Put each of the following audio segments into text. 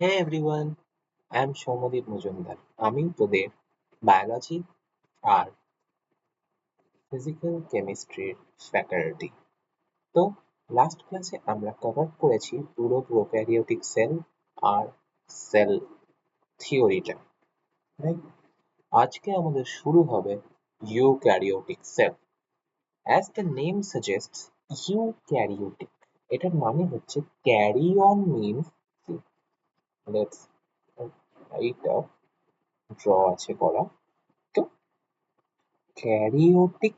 Hey everyone, I'm Soumyadip Majumdar. আমি তোদের biology আর physical কেমিস্ট্রির ফ্যাকাল্টি। তো লাস্ট ক্লাসে আমরা কভার করেছি পুরো প্রোক্যারিওটিক সেল আর সেল থিওরিটা, রাইট? আজকে আমাদের শুরু হবে eukaryotic sell. As the name suggests, eukaryotic এটার মানে হচ্ছে ক্যারি অন মিনস, লেটস এইটা ড্র আছে করা। তো ক্যারিওটিক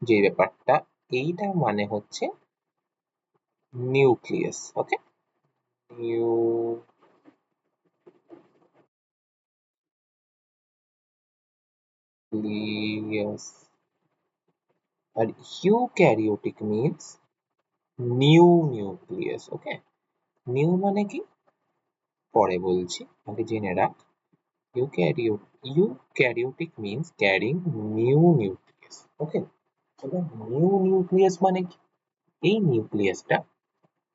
যে ব্যাপারটা, এইটার মানে হচ্ছে নিউক্লিয়াস। ওকে, নিউক্লিয়াস। আর ইউক্যারিওটিক মিনস নিউ নিউক্লিয়াস। ওকে, নিউ মানে কি পরে বলছি, আগে জেনে রাখ। Eukaryotic means carrying new nucleus. Okay, এবার নিউ নিউক্লিয়াস মানে কি? এই নিউক্লিয়াসটা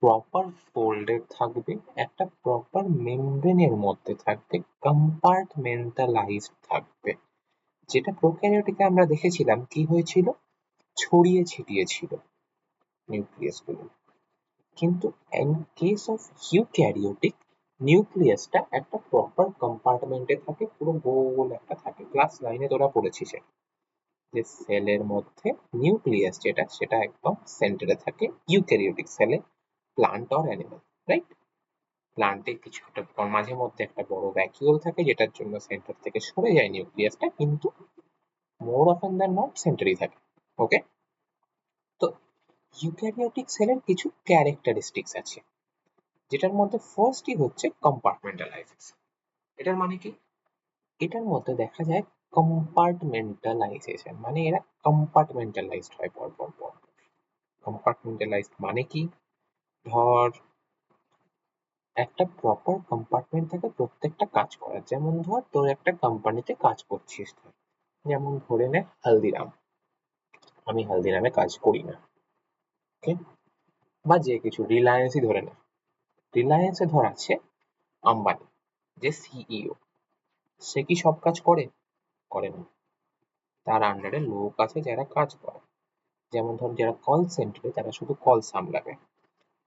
প্রপার ফোল্ডেড থাকবে, একটা প্রপার মেমব্রেনের মধ্যে থাকবে, কম্পার্টমেন্টালাইজড থাকবে। যেটা প্রোক্যারিওটিকে আমরা দেখেছিলাম কি হয়েছিল, ছড়িয়ে ছিটিয়ে ছিল নিউক্লিয়াসগুলো। কিন্তু ইন কেস অফ ইউক্যারিওটিক, নিউক্লিয়াসটা একটা প্রপার কম্পার্টমেন্টে থাকে, পুরো গোল একটা থাকে। ক্লাস 9-এ তোরা পড়েছিস যে সেলের মধ্যে নিউক্লিয়াস যেটা, সেটা একদম সেন্টারে থাকে ইউক্যারিওটিক সেলে, প্লান্ট অর অ্যানিমাল, রাইট? প্লান্টে কিছু একটা মাঝে মধ্যে একটা বড় ভ্যাকিউল থাকে, যেটার জন্য সেন্টার থেকে সরে যায় নিউক্লিয়াসটা, কিন্তু মোর অফেন দ্যান নট সেন্টারই থাকে। ওকে, তো ইউক্যারিওটিক সেলের কিছু ক্যারেক্টারিস্টিক্স আছে, যেটার মধ্যে ফার্স্টই হচ্ছে কম্পার্টমেন্টালাইজেশন। এটার মানে কি? এটার মধ্যে দেখা যায় কম্পার্টমেন্টালাইজেশন, মানে এরা কম্পার্টমেন্টালাইজড হয় পর পর পর। কম্পার্টমেন্টালাইজড মানে কি? ধর একটা প্রপার কম্পার্টমেন্ট থাকে প্রত্যেকটা কাজ করার। যেমন ধর তোর একটা কোম্পানিতে কাজ করছিস, যেমন ধরে নে হালদিরাম, আমি হালদিরামে কাজ করি না। ওকে, বা যে কিছু রিলায়েন্সই ধরে নে, রিলায়েন্সে ধর আছে আম্বানি, যে সিইও। সে কি সব কাজ করে? করে না। তার আন্ডারে লোক আছে যারা কাজ করে। যেমন ধর যারা কল সেন্টারে, তারা শুধু কল সামলাবে।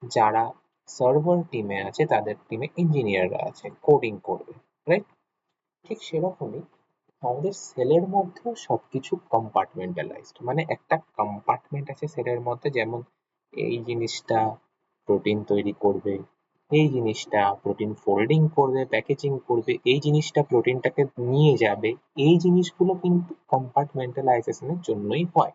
যারা সার্ভার টিমে আছে, তাদের টিমে ইঞ্জিনিয়াররা আছে, কোডিং করবে, রাইট? ঠিক সেরকমই আমাদের সেলের মধ্যেও সবকিছু কম্পার্টমেন্টালাইজড, মানে একটা কম্পার্টমেন্ট আছে সেলের মধ্যে। যেমন এই জিনিসটা প্রোটিন তৈরি করবে, এই জিনিসটা প্রোটিন ফোল্ডিং করবে, প্যাকেজিং করবে, এই জিনিসটা প্রোটিনটাকে নিয়ে যাবে। এই জিনিসগুলো কিন্তু কম্পার্টমেন্টালাইজেশনের জন্যই হয়।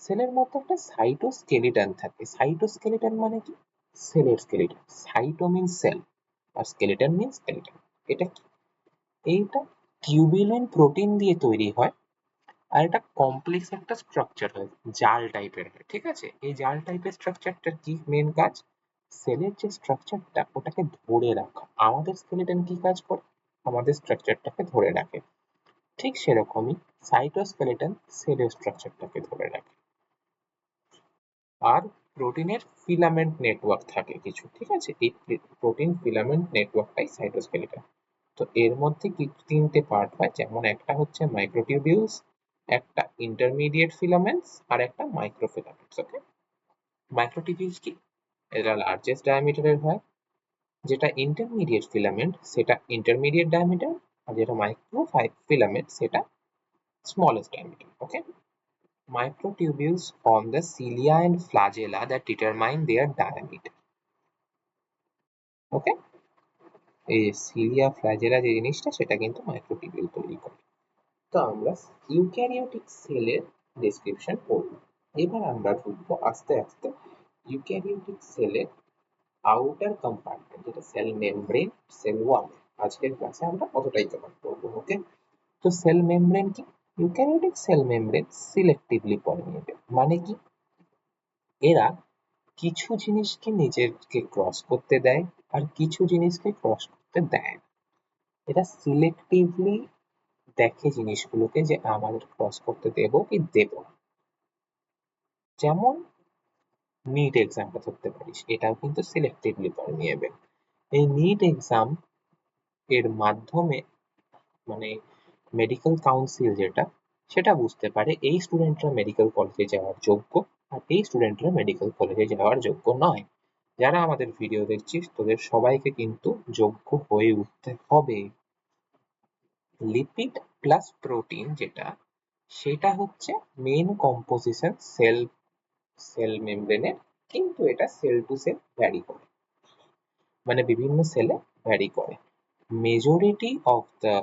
সেলের মধ্যে একটা সাইটোস্কেলিটন থাকে। সাইটোস্কেলিটন মানে কি? সেলের স্কেলিটন। সাইটো মিনস সেল আর স্কেলিটন মিনস স্কেলিটন। এটা কি? এইটা টিউবুলিন প্রোটিন দিয়ে তৈরি হয়, আর এটা কমপ্লেক্স একটা স্ট্রাকচার হয়, জাল টাইপের হয়। ঠিক আছে, এই জাল টাইপের স্ট্রাকচারটার কি মেন কাজ? সেলের যে স্ট্রাকচারটা, ওটাকে ধরে রাখা। আমাদের স্কেলিটন কি কাজ করে? আমাদের স্ট্রাকচারটাকে ধরে রাখে। ঠিক সেরকমই সাইটোস্কেলিটন সেলের স্ট্রাকচারটাকে ধরে রাখে। আর প্রোটিনের ফিলামেন্ট নেটওয়ার্ক থাকে কিছু, ঠিক আছে? এই প্রোটিন ফিলামেন্ট নেটওয়ার্কটাই সাইটোস্কেলিটন। তো এর মধ্যে তিনটে পার্ট হয়, যেমন একটা হচ্ছে মাইক্রোটিউবিউলস, একটা ইন্টারমিডিয়েট ফিলামেন্টস, আর একটা মাইক্রোফিলামেন্টস। ওকে, মাইক্রোটিউবিউলস কি? এরা লার্জেস্ট ডায়ামিটারের হয়। যেটা ইন্টারমিডিয়েট ফিলামেন্ট সেটা ইন্টারমিডিয়েট ডায়ামিটার, আর যেটা মাইক্রো ফিলামেন্ট সেটা smallest diameter. Okay, microtubules form the cilia and flagella that determine their diameter. ওকে, এই সিলিয়া ফ্ল্যাজেলা যে জিনিসটা, সেটা কিন্তু মাইক্রোটিবিউল তৈরি করে। তো আমরা ইউক্যারিওটিক সেলের ডেসক্রিপশন করব। এবার আমরা ঢুকবো আস্তে আস্তে ইউক্যারিওটিক সেলের আউটার কম্পার্টমেন্ট, যেটা সেল মেমব্রেন, সেল ওয়াল। আজকের ক্লাসে আমরা অতটাই কভার করবো। ওকে, তো সেল মেমব্রেন কি? Eukaryotic cell membrane selectively permeable, মানে কি? এরা কিছু জিনিসকে নিজেকে ক্রস করতে দেয়, আর কিছু জিনিসকে ক্রস করতে দেয় না। এটা সিলেক্টিভলি দেখে জিনিসগুলোকে, যে আমাদের ক্রস করতে দেবো কি দেবো না। যেমন নিট এক্সামটা ধরতে পারিস, এটাও কিন্তু সিলেক্টিভলি পারমিয়েবল। এই নিট এক্সাম এর মাধ্যমে মানে মেডিকেল কাউন্সিল যেটা সেটা বুঝতে পারে এই স্টুডেন্টরা মেডিকেল কলেজে যাওয়ার যোগ্য আর এই স্টুডেন্টরা মেডিকেল কলেজে যাওয়ার যোগ্য নয়। যারা আমাদের ভিডিও দেখছিস তোদের সবাইকে কিন্তু যোগ্য হয়ে উঠতে হবে। লিপিড প্লাস প্রোটিন যেটা সেটা হচ্ছে মেইন কম্পোজিশন সেল মেমব্রেনের, কিন্তু এটা সেল টু সেল ভ্যারি করে, মানে বিভিন্ন সেলে ভ্যারি করে। Majority of the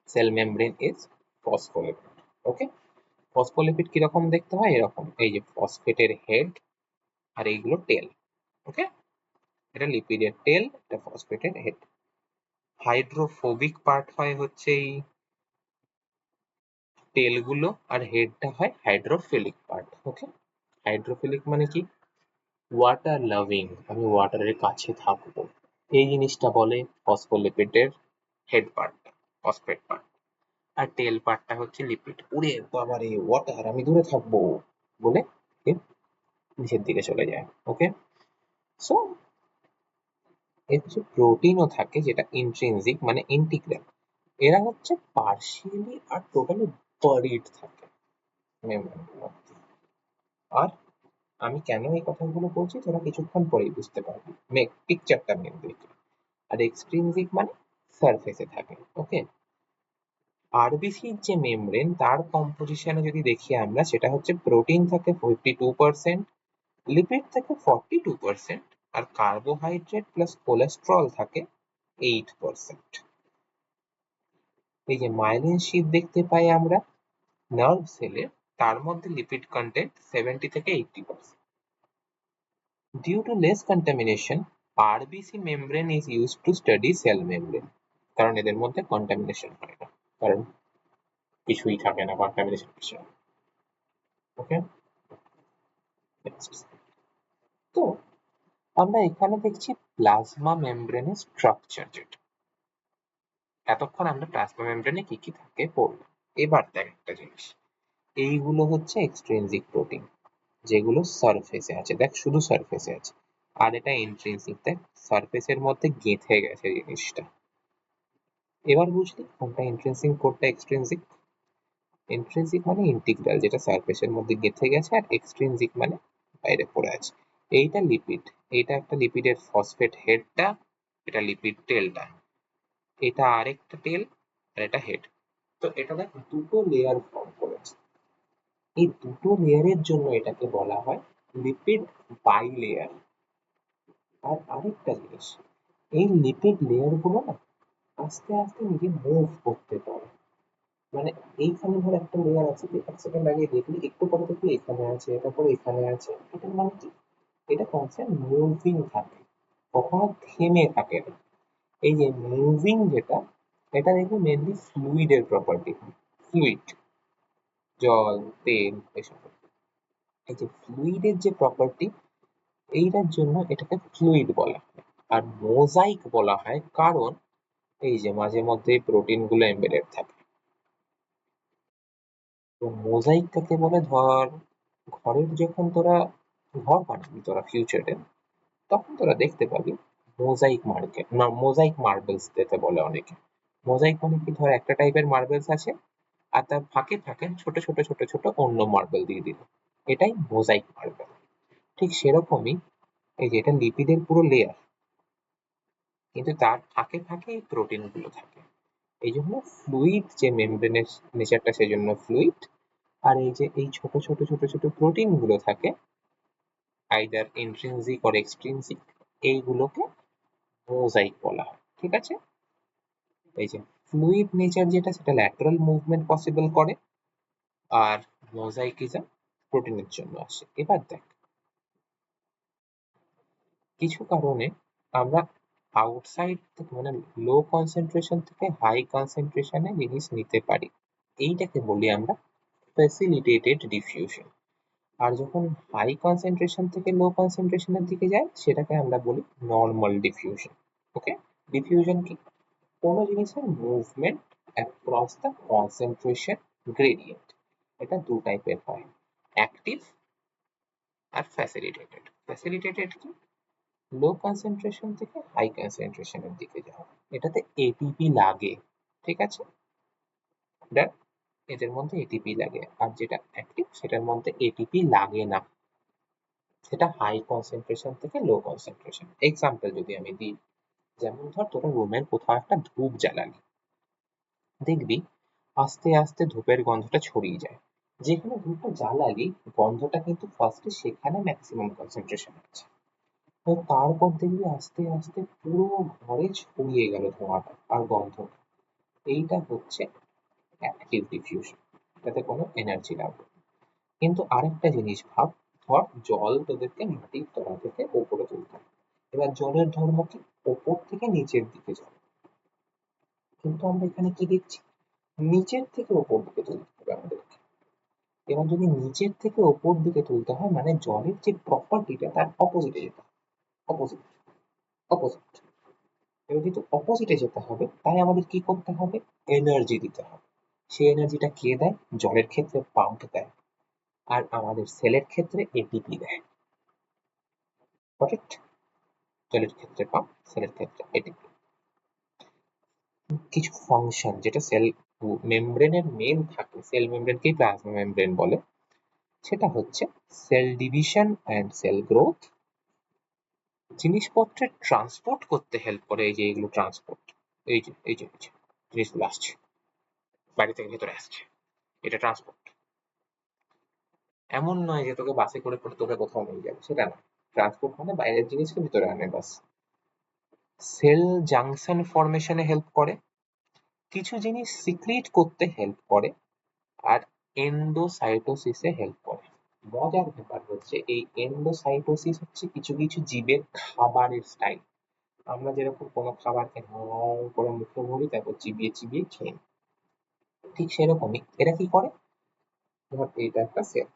cell membrane is phospholipid. Okay, phospholipid কিরকম দেখতে হয়? এরকম, এই যে ফসফেটের হেড আর এইগুলো টেল। ওকে, এটা লিপিডের টেল, এটা ফসফেটের হেড। হাইড্রোফোবিক পার্ট হয় হচ্ছে এই টেলগুলো, আর হেডটা হয় হাইড্রোফিলিক পার্ট। ওকে, হাইড্রোফিলিক মানে কি? ওয়াটার লাভিং, আমি ওয়াটারের কাছে থাকবো, এই জিনিসটা বলে ফসফোলিপিডের হেড পার্টটা, ফসফেট পার্ট। আর টেল পার্টটা হচ্ছে লিপিড, উড়ে বাবারে ওয়াটার, আমি দূরে থাকবো বলে নিচের দিকে চলে যায়। ওকে, সো এর কিছু প্রোটিনও থাকে যেটা ইন্ট্রিনসিক মানে ইন্টিগ্রাল, এরা হচ্ছে পার্শিয়ালি আর টোটালি বারিড থাকে মেমব্রেনের মধ্যে। আর আমি কেন এই কথাগুলো বলছি তোরা কিছুক্ষণ পরেই বুঝতে পারবি, পিকচারটা মেন দেখে। আর এক্সট্রিনসিক মানে সারফেসে থাকে। ওকে, আরবিসির যে মেমব্রেন তার কম্পোজিশনে যদি দেখি আমরা, সেটা হচ্ছে প্রোটিন থাকে 52%, লিপিড থাকে 42%, আর কার্বোহাইড্রেট প্লাস কোলেস্ট্রল থাকে 8%। এই যে মাইলিন শীট দেখতে পাই আমরা নার্ভ সেলের, তার মধ্যে লিপিড কন্টেন্ট 70 থেকে 80%। Due to less contamination, RBC membrane is used to study cell membrane, কারণ এদের মধ্যে কন্টামিনেশন হয় না, কারণ কিছুই থাকে না কন্টামিনেশন কিছু। ওকে, তো আমরা এখানে দেখছি প্লাজমা মেমব্রেনের স্ট্রাকচার যেটা, এতক্ষণ আমরা প্লাজমা মেমব্রেনে কি কি থাকে পড়লাম। এবার দেখ একটা জিনিস, এইগুলো হচ্ছে এক্সট্রিনসিক প্রোটিন যেগুলো সারফেসে আছে, দেখ শুধু সারফেসে আছে। আর এটা ইন্ট্রিনসিক, দেখ সারফেসের মধ্যে গেঁথে গেছে জিনিসটা। এবার বুঝলি কোনটা ইন্ট্রিনসিক কোনটা এক্সট্রিনসিক? ইন্ট্রিনসিক মানে ইন্টিগ্রাল, যেটা সারফেসের মধ্যে গেঁথে গেছে, আর এক্সট্রিনসিক মানে বাইরে পড়ে আছে। এইটা লিপিড, এইটা একটা লিপিডের ফসফেট হেডটা, এটা লিপিড টেলটা, এটা আরেকটা টেল, আর এটা হেড। তো এটা দেখ দুটো লেয়ার ফর্ম করেছে, এই দুটো লেয়ারের জন্য এটাকে বলা হয় লিপিড বাই লেয়ার। আর আরেকটা জিনিস, এই লিপিড লেয়ার গুলো না আস্তে আস্তে নিজে মুভ করতে পারে, মানে এইখানে ধর একটা লেয়ার আছে, তুই এক সেকেন্ড আগে দেখলি, একটু পরে দেখলি এখানে আছে, তারপরে এখানে আছে, এটা মানে কি? এটা কনসেপ্ট মুভিং থাকে, কখনো থেমে থাকে না। এই যে মুভিং যেটা, এটা দেখবি মেনলি ফ্লুইডের প্রপার্টি, ফ্লুইড, জল, তেল, এসব। এই যে ফ্লুইডের যে প্রপার্টি, এইটার জন্য এটাকে ফ্লুইড বলা হয়। আর মোজাইক বলা হয় কারণ এই যে মাঝে মধ্যে প্রোটিন গুলো এমবেডেড থাকে। তো মোজাইক কাকে বলে? ধর ঘরের যখন তোরা ঘর বানাবি তোরা ফিউচারে, তখন তোরা দেখতে পাবি মোজাইক মার্কেট না, মোজাইক মার্বেলস যেতে বলে অনেকে। মোজাইক মানে কি? ধর একটা টাইপের মার্বেলস আছে, আর তার ফাঁকে ফাঁকে ছোট ছোট ছোট ছোট অন্য মার্বেল দিয়ে দিল, এটাই মোজাইক মার্বেল। ঠিক সেরকমই এই যে এটা লিপিডের পুরো লেয়ার, কিন্তু তার ফাঁকে ফাঁকে এই প্রোটিন গুলো থাকে, এই জন্য ফ্লুইড যে মেমব্রেনের নেচারটা সেজন্য ফ্লুইড। আর এই যে এই ছোট ছোট ছোট ছোট প্রোটিন গুলো থাকে আইদার ইন্ট্রিনসিক অর এক্সট্রিনসিক, এইগুলোকে মোজাইক বলা হয়। ঠিক আছে, এই যে ফ্লুইড নেচার যেটা, সেটা ল্যাটারাল মুভমেন্ট পসিবল করে, আর মোজাইকিজম প্রোটিনের জন্য আসে। এবার দেখ কিছু কারণে আমরা আউটসাইড থেকে মানে লো কনসেন্ট্রেশন থেকে হাই কনসেন্ট্রেশনে জিনিস নিতে পারি, এইটাকে বলি আমরা ফ্যাসিলিটেটেড ডিফিউশন। আর যখন হাই কনসেন্ট্রেশন থেকে লো কনসেন্ট্রেশনের দিকে যায় সেটাকে আমরা বলি নর্মাল ডিফিউশন। ওকে, ডিফিউশন কি? কোনো জিনিসের movement across the concentration gradient, এটা দু টাইপের হয়, অ্যাক্টিভ আর ফ্যাসিলিটেটেড। ফ্যাসিলিটেটেড কি? লো কনসেন্ট্রেশন থেকে হাই কনসেন্ট্রেশনের দিকে যাওয়া, এটাতে এটিপি লাগে, ঠিক আছে? এটা এদের মধ্যে এটিপি লাগে, আর যেটা অ্যাক্টিভ সেটার মধ্যে এটিপি লাগে না। সেটা হাই কনসেন্ট্রেশন থেকে লো কনসেন্ট্রেশন। এক্সাম্পল যদি আমি দিই, যেমন ধর তোরা রুমের কোথাও একটা ধূপ জ্বালালি, দেখবি আস্তে আস্তে ধূপের গন্ধটা ছড়িয়ে যায়। যেখানে ধূপটা জ্বালালি গন্ধটা কিন্তু ফার্স্টে সেখানে ম্যাক্সিমাম কনসেন্ট্রেশন আছে, তো তারপর দেখবি আস্তে আস্তে পুরো ঘরে ছড়িয়ে গেল ধোঁয়াটা আর গন্ধ। এইটা হচ্ছে অ্যাক্টিভ ডিফিউশন, এটাতে কোনো এনার্জি লাগবে। কিন্তু আরেকটা জিনিস ভাব, ধর জল তোদেরকে মাটির তলা থেকে ওপরে তুলতে হবে। এবার জলের ধর্ম কি? ওপর থেকে নিচের দিকে যাবে। কিন্তু আমরা এখানে কি দেখছি? নিচের থেকে ওপর দিকে তুলতে হবে আমাদেরকে। এবার যদি নিচের থেকে ওপর দিকে তুলতে হয় মানে জলের যে প্রপার্টিটা তার অপোজিটে যেতে হবে। Opposite, opposite. এবার যেহেতু অপোজিটে যেতে হবে তাই আমাদের কি করতে হবে? এনার্জি দিতে হবে। সেই এনার্জিটা কে দেয়? জলের ক্ষেত্রে পাম্প দেয়, আর আমাদের সেলের ক্ষেত্রে এটিপি দেয়। কারেক্ট? জলের ক্ষেত্রে পাম্প, সেলের ক্ষেত্রে এটিপি। কিছু ফাংশন যেটা সেল মেমব্রেনের মেন থাকে, সেল মেমব্রেনকেই প্লাজমা মেমব্রেন বলে, সেটা হচ্ছে cell division and cell growth, জিনিসপত্রের ট্রান্সপোর্ট করতে হেল্প করে। এই যে এগুলো ট্রান্সপোর্ট, এই যে জিনিসগুলো আসছে বাইরে থেকে ভেতরে আসছে, এটা ট্রান্সপোর্ট। এমন নয় যে তোকে বাসে করে তোকে কোথাও নিয়ে যাবে, সেটা না। ট্রান্সপোর্ট মানে বাইরের জিনিসকে ভিতরে আনে, বাস। সেল জাংশন ফরমেশনে হেল্প করে, কিছু জিনিস সিক্রিট করতে হেল্প করে, আর এন্ডোসাইটোসিসে হেল্প করে। মজার ব্যাপার হচ্ছে এই এন্ডোসাইটোসিস হচ্ছে কিছু কিছু জীবের খাবারের স্টাইল। আমরা যেরকম কোনো খাবারকে হাঁ করে মুখে ভরি তারপর চিবিয়ে চিবিয়ে খেয়ে নিই, ঠিক সেরকমই এরা কি করে। ধর এইটা একটা সেল,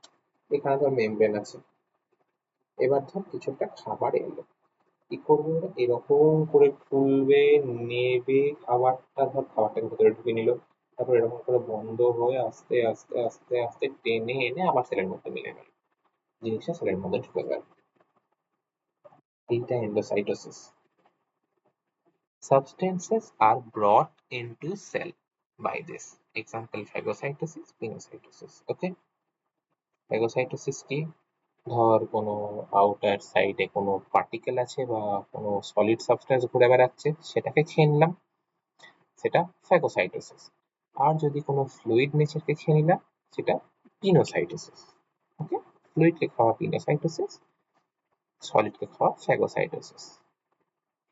এখানে ধর মেমব্রেন আছে। এবার ধর কিছু একটা খাবার এলো, কি করবে ওরা? এরকম করে খুলবে, নেবে খাবারটা, ধর খাবারটাকে ভেতরে ঢুকে নিল, তারপর এরকম করে বন্ধ হয়ে আস্তে আস্তে আস্তে আস্তে টেনে এনে আবার সেলের মধ্যে মিলে গেল, জিনিসটা সেলের মধ্যে ঢুকে গেল। এইটা endocytosis. Substances are brought into cell by this. Example, phagocytosis, pinocytosis. Okay? Phagocytosis কি? ধর কোনো আউটার সাইডে কোনো পার্টিকেল আছে বা কোনো সলিড সাবস্টেন্স ঘুরে বেড়াচ্ছে, সেটাকে খেয়ে নিলাম, সেটা ফ্যাগোসাইটোসিস। আর যদি কোনো ফ্লুইড নেচারকে খেয়ে নিলাম, সেটা পিনোসাইটোসিস। ওকে? ফ্লুইডকে খাওয়া পিনোসাইটোসিস, সলিডকে খাওয়া ফ্যাগোসাইটোসিস।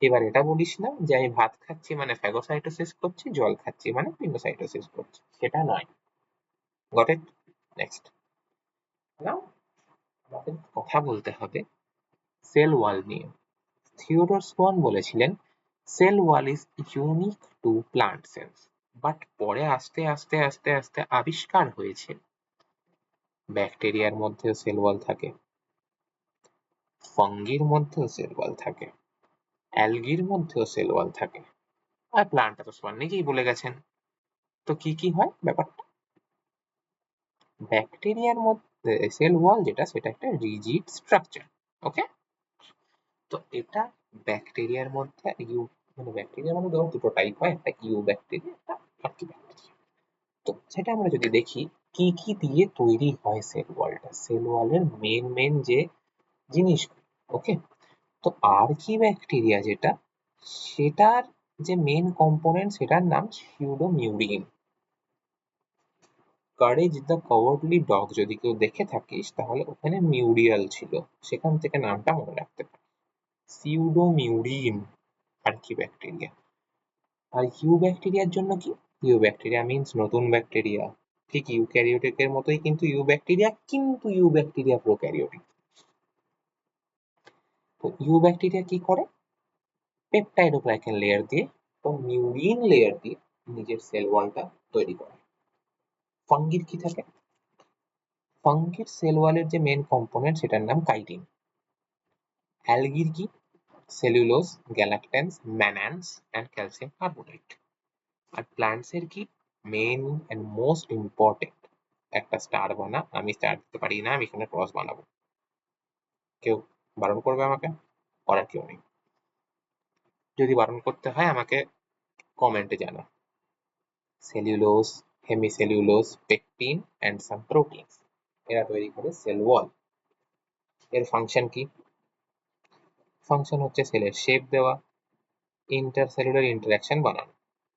এবার এটা বলিস না যে আমি ভাত খাচ্ছি মানে ফ্যাগোসাইটোসিস করছি, জল খাচ্ছি মানে পিনোসাইটোসিস করছি, সেটা নয়। Got it? নেক্সট, নাও আমাদের কথা বলতে হবে সেল ওয়াল নিয়ে। থিওডোর সোয়ান বলেছিলেন cell wall is unique to plant cells, but পরে আস্তে আস্তে আস্তে আস্তে আবিষ্কার হয়েছে ব্যাকটেরিয়ার মধ্যেও সেল ওয়াল থাকে, ফাঙ্গির মধ্যেও সেল ওয়াল থাকে, অ্যালগির মধ্যেও সেল ওয়াল থাকে, আর প্লান্ট তো সোয়ান নিজেই বলে গেছেন। তো কি কি হয় ব্যাপারটা? ব্যাকটেরিয়ার মধ্যে সেল ওয়াল যেটা, সেটা একটা রিজিড স্ট্রাকচার। ওকে? তো এটা ব্যাকটেরিয়ার মধ্যে মানে ব্যাকটেরিয়ার মধ্যে ধরো দুটো টাইপ হয়, একটা ইউ ব্যাকটেরিয়া, একটা আর্কি ব্যাকটেরিয়া। তো সেটা আমরা যদি দেখি কি কি দিয়ে তৈরি হয় সেল ওয়ালটা, সেল ওয়ালের মেন যে জিনিস। ওকে? তো আর্কি ব্যাকটেরিয়া যেটা, সেটার যে মেন কম্পোনেন্ট সেটার নাম সিউডোমিউরিন। কারেজ দ্য কাওয়ার্ডলি ডগ যদি কেউ দেখে থাকিস তাহলে ওখানে মিউরিয়াল ছিল, সেখান থেকে নামটা মনে রাখতে পারি। সিউডোমিউরিন আর্কি ব্যাকটেরিয়া। আর ইউ ব্যাকটেরিয়ার জন্য কি? ইউ ব্যাকটেরিয়া মিন্স নতুন ব্যাকটেরিয়া। ঠিক ইউক্যারিওটিকের মতোই কিন্তু ইউ ব্যাকটেরিয়া, কিন্তু ইউ ব্যাকটেরিয়া প্রোক্যারিওটিক। তো ইউ ব্যাকটেরিয়া কি করে? পেপটাইডোগ্লাইকেন লেয়ার দিয়ে বা মিউরিন লেয়ার দিয়ে নিজের সেল ওয়ালটা তৈরি করে। ফাঙ্গির কি থাকে? ফাঙ্গির সেল ওয়ালের যে মেন কম্পোনেন্ট সেটার নাম কাইটিন। অ্যালগির কি? Cellulose, galactans, mannans and calcium carbonate. আর প্ল্যান্টস এর কি? মেন অ্যান্ড মোস্ট ইম্পর্টেন্ট একটা স্টার বানা, আমি স্টার দিতে পারি না, আমি এখানে ক্রস বানাবো, কেউ বারণ করবে আমাকে? করার কেউ নেই। যদি বারণ করতে হয় আমাকে কমেন্টে জানা। Cellulose, hemicellulose, pectin and some proteins এরা তৈরি করে সেল ওয়াল। এর ফাংশন কি? ফাংশন হচ্ছে সেলের শেপ দেওয়া, ইন্টারসেলুলার ইন্টারাকশন বানানো।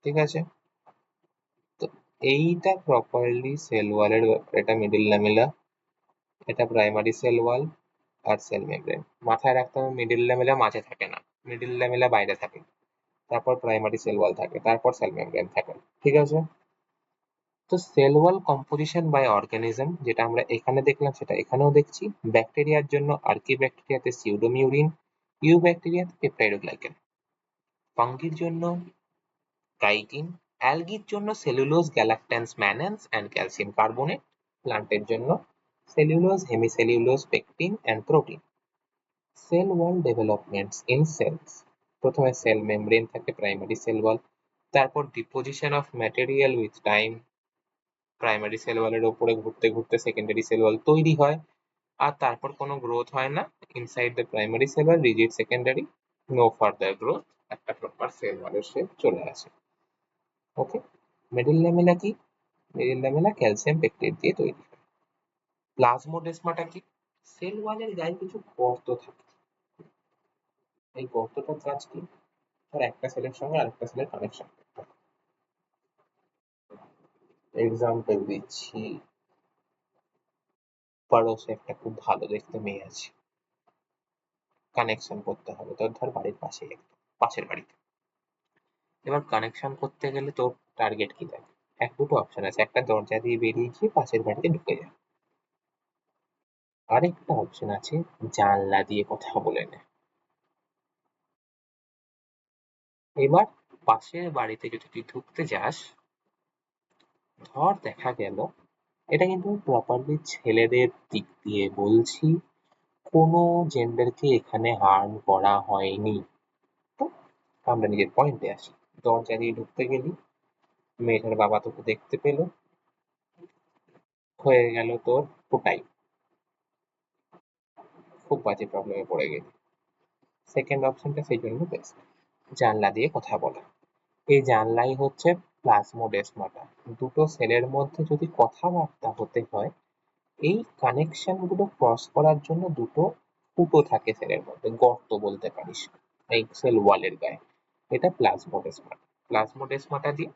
ঠিক আছে, তো এইটা প্রপারলি সেল ওয়ালের ব্যাপার। এটা মিডল ল্যামেলা, এটা প্রাইমারি সেল ওয়াল আর সেল মেমব্রেন। মাথায় রাখতে হবে মিডল ল্যামেলা মাঝে থাকে না, মিডল ল্যামেলা বাইরে থাকে, তারপর প্রাইমারি সেল ওয়াল থাকে, তারপর সেল মেমব্রেন থাকে। ঠিক আছে, তো cell wall composition by organism যেটা আমরা এখানে দেখলাম সেটা এখানেও দেখছি। ব্যাকটেরিয়ার জন্য আর্কিব্যাকটেরিয়াতে সিউডোমিউরিন, ইউব্যাকটেরিয়াতে পেপটাইডোগ্লাইকেন, ফাঙ্গির জন্য কাইটিন, অ্যালগির জন্য cellulose, galactans mannans and calcium carbonate, প্লান্টের জন্য cellulose, hemicellulose, pectin and protein. Cell wall developments in cells. প্রথমে সেল মেমব্রেন থাকে, প্রাইমারি সেল ওয়াল, তারপর deposition of material with time, primary cell ওয়ালের ওপরে ঘুরতে ঘুরতে সেকেন্ডারি সেল ওয়াল তৈরি হয়, আর তারপর কোনো গ্রোথ হয় না inside the primary cell wall, rigid secondary, no further growth, একটা প্রপার সেল ওয়ালের শেপ চলে আসে। ওকে, মিডল ল্যামেলা কি? মিডল ল্যামেলা ক্যালসিয়াম পেকটেট দিয়ে তৈরি হয়। প্লাজমোডেসমাটা কি? সেল ওয়ালের গায়ে কিছু গর্ত থাকে, এই গর্তটার কাজ কি? ধর একটা সেলের সঙ্গে আরেকটা সেলের কানেকশন। এক্সাম্পল দিচ্ছি, পাড়োশে একটা খুব ভালো দেখতে মেয়ে আছে, কানেকশন করতে হবে, তোর ধর বাড়ির পাশেই, একদম পাশের বাড়িতে। এবার কানেকশন করতে গেলে তোর টার্গেট কি থাকে? এক দুটো অপশন আছে, একটা দরজা দিয়ে বেরিয়ে গিয়ে পাশের বাড়িতে ঢুকে যায়, আরেকটা অপশন আছে জানলা দিয়ে কথা বলে নে। এবার পাশের বাড়িতে যদি তুই ঢুকতে যাস, ধর দেখা গেল, এটা কিন্তু প্রপারলি ছেলেদের দিক দিয়ে বলছি, কোনো জেন্ডারকে এখানে হার্ম করা হয়নি। তো আমরা নিজের পয়েন্টে আসি। দরজা দিয়ে ঢুকতে গেলি, মেয়েটার বাবা তোকে দেখতে পেলো, হয়ে গেল তোর ওটাই, খুব বাজে প্রবলেমে পড়ে গেলি। সেকেন্ড অপশনটা সেই জন্য বেস্ট, জানলা দিয়ে কথা বলা। এই জানলাই হচ্ছে প্লাজমোডেসমাটা। দুটো সেলের মধ্যে যদি কথাবার্তা হতে হয়, এই কানেকশন গুলো ক্রস করার জন্য দুটো ফুটো থাকে সেলের মধ্যে, গর্ত বলতে পারিস এই সেল ওয়ালের গায়ে, এটা প্লাজমোডেসমাটা। প্লাজমোডেসমাটা দিয়ে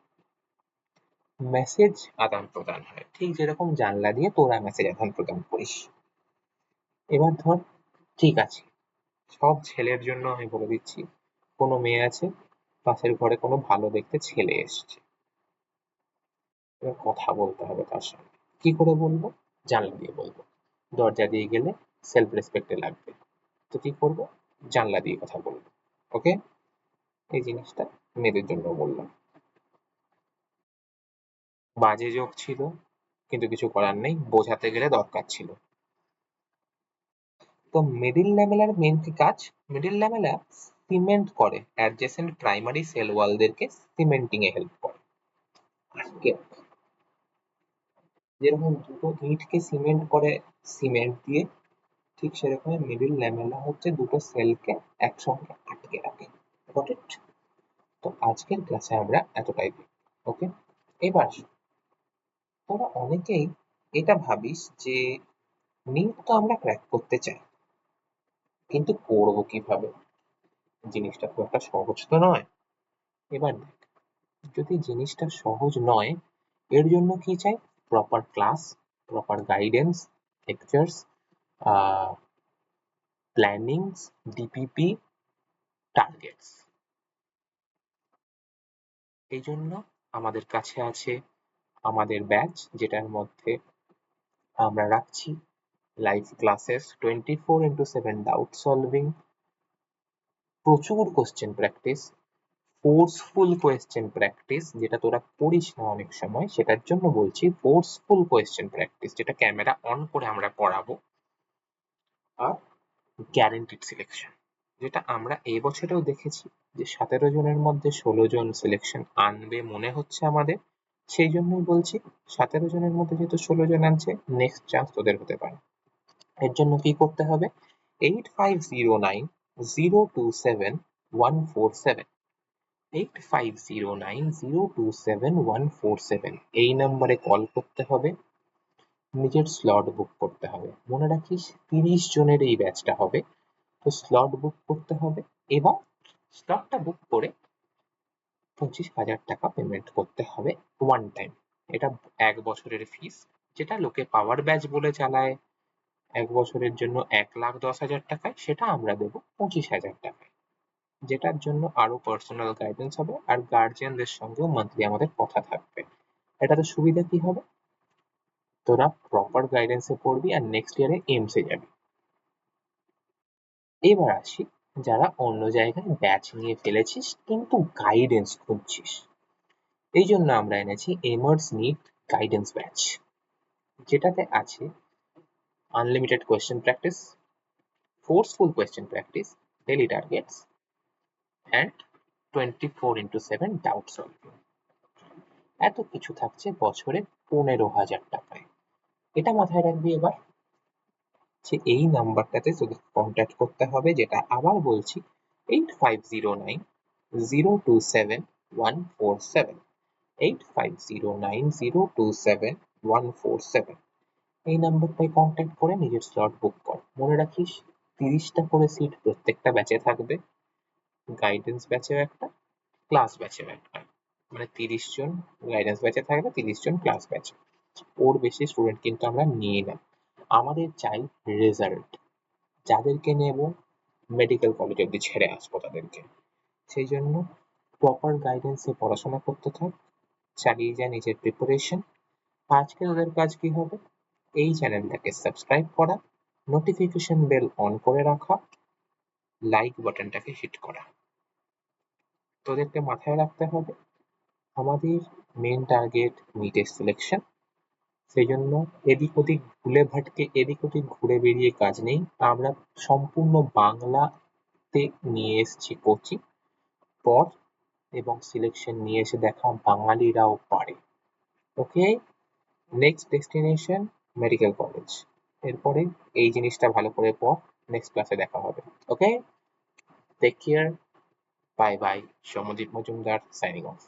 মেসেজ আদান প্রদান হয়, ঠিক যেরকম জানলা দিয়ে তোরা মেসেজ আদান প্রদান করিস। এবার ধর, ঠিক আছে, সব ছেলের জন্য আমি বলে দিচ্ছি, কোনো মেয়ে আছে, পাশের ঘরে কোনো ভালো দেখতে ছেলে এসছে, এবার কথা বলতে হবে তার সঙ্গে। কি করে বলবো? জানলা দিয়ে বলবো। দরজা দিয়ে গেলে সেলফ রেসপেক্টে লাগবে, তো কি করবো? জানলা দিয়ে কথা বলবো। ওকে, এই জিনিসটা মেয়েদের জন্য বললাম। বাজে জোক ছিল, কিন্তু কিছু করার নেই, বোঝাতে গেলে দরকার ছিল। তো মিডল ল্যামেলার মেন কি কাজ? মিডল ল্যামেলা সিমেন্ট করে অ্যাডজেসেন্ট প্রাইমারি সেল ওয়ালদেরকে, সিমেন্টিং এ হেল্প করে। আজকে যেরকম দুটো ইটকে সিমেন্ট করে সিমেন্ট দিয়ে, ঠিক সেরকম মিডল ল্যামেলা হচ্ছে দুটো সেলকে একসঙ্গে আটকে রাখে। Got it? তো আজকের ক্লাসে আমরা এতটাই দেখব। ওকে, এবার তোরা অনেকেই এটা ভাবিস যে নিট তো আমরা ক্র্যাক করতে চাই, কিন্তু করবো কিভাবে? জিনিসটা খুব একটা সহজ তো নয়। এবার দেখ, যদি জিনিসটা সহজ নয়, এর জন্য কি চাই? Proper class, proper guidance, lectures, plannings, DPP, targets. এই জন্য আমাদের কাছে আছে আমাদের ব্যাচ, যেটার মধ্যে আমরা রাখছি লাইভ ক্লাসেস, 24/7 ডাউট সলভিং, প্রচুর question practice, forceful question practice, যেটা তোরা করিস না অনেক সময়, সেটার জন্য বলছি ফোর্সফুল কোয়েশ্চেন প্র্যাকটিস, যেটা ক্যামেরা অন করে আমরা পড়াবো, আর গ্যারেন্টিড সিলেকশন, যেটা আমরা এই বছরেও দেখেছি যে 17 জনের মধ্যে 16 জন সিলেকশন আনবে মনে হচ্ছে আমাদের। সেই জন্যই বলছি, 17 জনের মধ্যে যেহেতু 16 জন আনছে, নেক্সট চান্স তোদের হতে পারে। এর জন্য কি করতে হবে? 8509 027 8509 027 এই নম্বরে কল করতে হবে, নিজের স্লট বুক করতে হবে। মনে রাখিস 30 জনের এই ব্যাচটা হবে, তো স্লট বুক করতে হবে এবং স্লটটা বুক করে 25,000 টাকা পেমেন্ট করতে হবে ওয়ান টাইম। এটা 1 বছরের ফিস, যেটা লোকে পাওয়ার ব্যাচ বলে চালায় 1 বছরের জন্য 1,10,000 টাকায়, সেটা আমরা দেবো 25,000 টাকায়, যেটার জন্য আরো পার্সোনাল গাইডেন্স হবে আর গার্জিয়ানদের সঙ্গেও মান্থলি আমাদের কথা থাকবে। এটাতে সুবিধা কি হবে, তোরা প্রপার গাইডেন্সে পড়বি আর নেক্সট ইয়ারে এইমস এ যাবি। এবার আসি যারা অন্য জায়গায় ব্যাচ নিয়ে ফেলেছিস কিন্তু গাইডেন্স খুঁজছিস, এই জন্য আমরা এনেছি এমার্স নিট গাইডেন্স ব্যাচ, যেটাতে আছে unlimited question practice, forceful question practice, daily targets and 24x7 doubt solving. এত কিছু থাকছে বছরে 15,000 টাকায়। এটা মাথায় রাখবি এবার, যে এই নাম্বারটাতে তোদের কন্ট্যাক্ট করতে হবে, যেটা আবার বলছি 8509 027 147 8509 027 147। এই নাম্বারটায় কন্ট্যাক্ট করে নিজের স্লট বুক কর। মনে রাখিস 30টা করে সিট প্রত্যেকটা ব্যাচে থাকবে, গাইডেন্স ব্যাচেও একটা, ক্লাস ব্যাচেও একটা, মানে 30 জন গাইডেন্স ব্যাচে থাকবে, 30 জন ক্লাস ব্যাচে। ওর বেশি স্টুডেন্ট কিন্তু আমরা নিই না, আমাদের চাই রেজাল্ট। যাদেরকে নেব মেডিকেল কলেজ অব্দি ছেড়ে আসবো তাদেরকে, সেই জন্য প্রপার গাইডেন্সে পড়াশোনা করতে থাক, চালিয়ে যা নিজের প্রিপারেশন। আজকে ওদের কাজ কি হবে, এই চ্যানেলটাকে সাবস্ক্রাইব করা, নোটিফিকেশন বেল অন করে রাখা, লাইক বাটনটাকে হিট করা। তোদেরকে মাথায় রাখতে হবে আমাদের মেন টার্গেট নিটের সিলেকশন, সেই জন্য এদিক ওদিক ভুলে ভাটকে এদিক ওদিক ঘুরে বেরিয়ে কাজ নেই। আমরা সম্পূর্ণ বাংলাতে নিয়ে এসেছি কোচিং, পড় এবং সিলেকশন নিয়ে এসে দেখা বাঙালিরাও পারে। ওকে, নেক্সট ডেস্টিনেশন মেডিকেল কলেজ, এরপরে এই জিনিসটা ভালো করে পড়, নেক্সট ক্লাসে দেখা হবে। Okay, take care, bye bye. Soumyadeep Majumdar signing of.